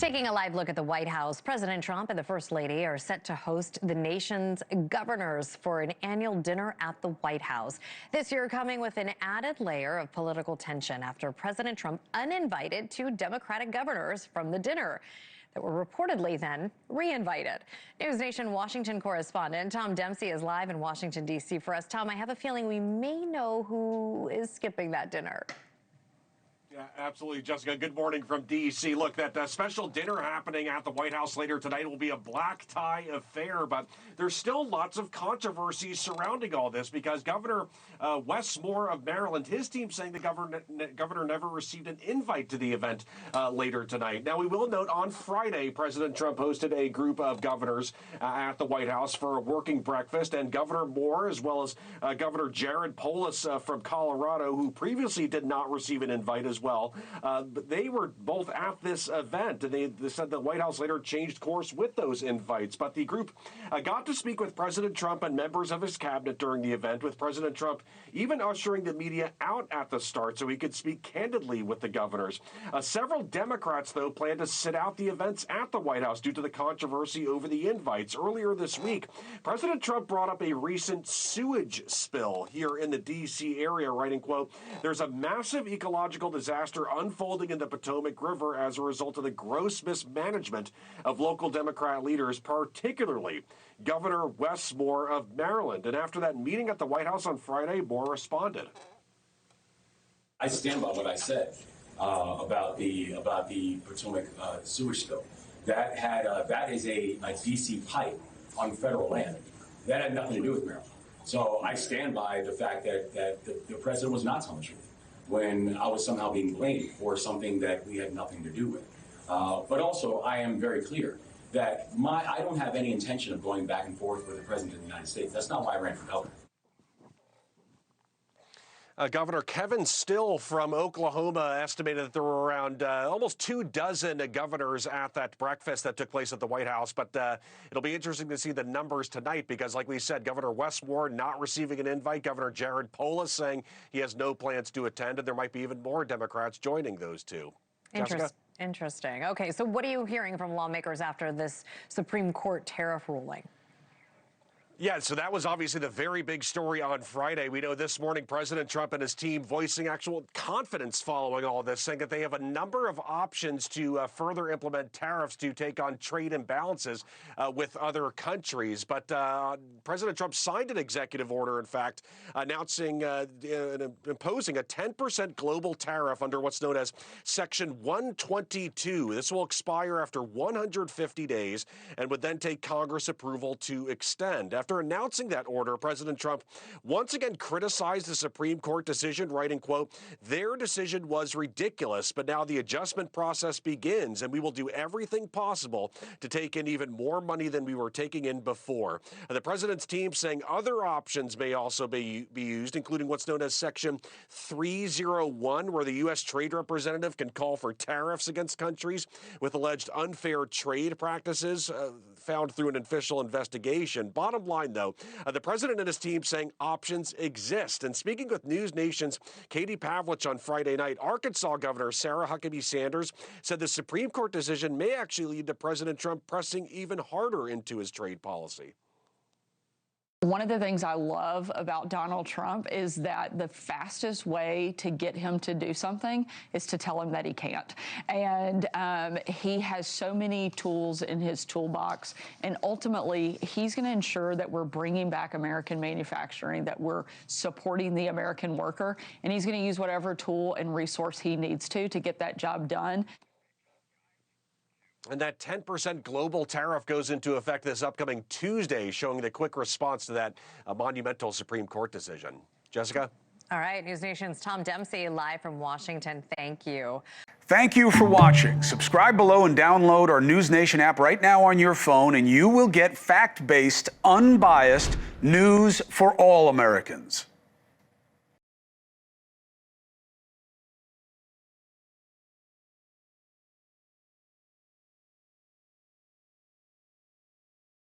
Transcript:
Taking a live look at the White House, President Trump and the First Lady are set to host the nation's governors for an annual dinner at the White House. This year coming with an added layer of political tension after President Trump uninvited two Democratic governors from the dinner that were reportedly then re-invited. NewsNation Washington correspondent Tom Dempsey is live in Washington, D.C. for us. Tom, I have a feeling we may know who is skipping that dinner. Yeah, absolutely, Jessica. Good morning from D.C. Look, that special dinner happening at the White House later tonight will be a black tie affair, but there's still lots of controversy surrounding all this because Governor Wes Moore of Maryland, his team saying the governor never received an invite to the event later tonight. Now, we will note on Friday, President Trump hosted a group of governors at the White House for a working breakfast, and Governor Moore, as well as Governor Jared Polis from Colorado, who previously did not receive an invite as well. But they were both at this event, and they said the White House later changed course with those invites. But the group got to speak with President Trump and members of his cabinet during the event, with President Trump even ushering the media out at the start so he could speak candidly with the governors. Several Democrats, though, plan to sit out the events at the White House due to the controversy over the invites. Earlier this week, President Trump brought up a recent sewage spill here in the D.C. area, writing, quote, "There's a massive ecological disaster unfolding in the Potomac River as a result of the gross mismanagement of local Democrat leaders, particularly Governor Wes Moore of Maryland." And after that meeting at the White House on Friday, Moore responded. I stand by what I said about the Potomac sewage spill. That is a DC pipe on federal land. That had nothing to do with Maryland. So I stand by the fact that the president was not telling the truth when I was somehow being blamed for something that we had nothing to do with. But also, I am very clear that I don't have any intention of going back and forth with the President of the United States. That's not why I ran for governor. Governor Kevin Still from Oklahoma estimated that there were around almost 24 governors at that breakfast that took place at the White House. But it'll be interesting to see the numbers tonight because, like we said, Governor Wes Moore not receiving an invite, Governor Jared Polis saying he has no plans to attend, and there might be even more Democrats joining those two. Jessica? Interesting. Okay, so what are you hearing from lawmakers after this Supreme Court tariff ruling? Yeah, so that was obviously the very big story on Friday. We know this morning President Trump and his team voicing actual confidence following all this, saying that they have a number of options to further implement tariffs to take on trade imbalances with other countries. But President Trump signed an executive order, in fact, announcing imposing a 10% global tariff under what's known as Section 122. This will expire after 150 days and would then take Congress approval to extend. After announcing that order, President Trump once again criticized the Supreme Court decision, writing, quote, "Their decision was ridiculous, but now the adjustment process begins, and we will do everything possible to take in even more money than we were taking in before." The president's team saying other options may also be used, including what's known as Section 301, where the U.S. Trade Representative can call for tariffs against countries with alleged unfair trade practices found through an official investigation. Bottom line, though, the president and his team saying options exist. And speaking with NewsNation's Katie Pavlich on Friday night, Arkansas Governor Sarah Huckabee Sanders said the Supreme Court decision may actually lead to President Trump pressing even harder into his trade policy. One of the things I love about Donald Trump is that the fastest way to get him to do something is to tell him that he can't. And he has so many tools in his toolbox. And ultimately, he's going to ensure that we're bringing back American manufacturing, that we're supporting the American worker. And he's going to use whatever tool and resource he needs to get that job done. And that 10% global tariff goes into effect this upcoming Tuesday, showing the quick response to that monumental Supreme Court decision. Jessica? All right, NewsNation's Tom Dempsey live from Washington. Thank you. Thank you for watching. Subscribe below and download our NewsNation app right now on your phone, and you will get fact-based, unbiased news for all Americans.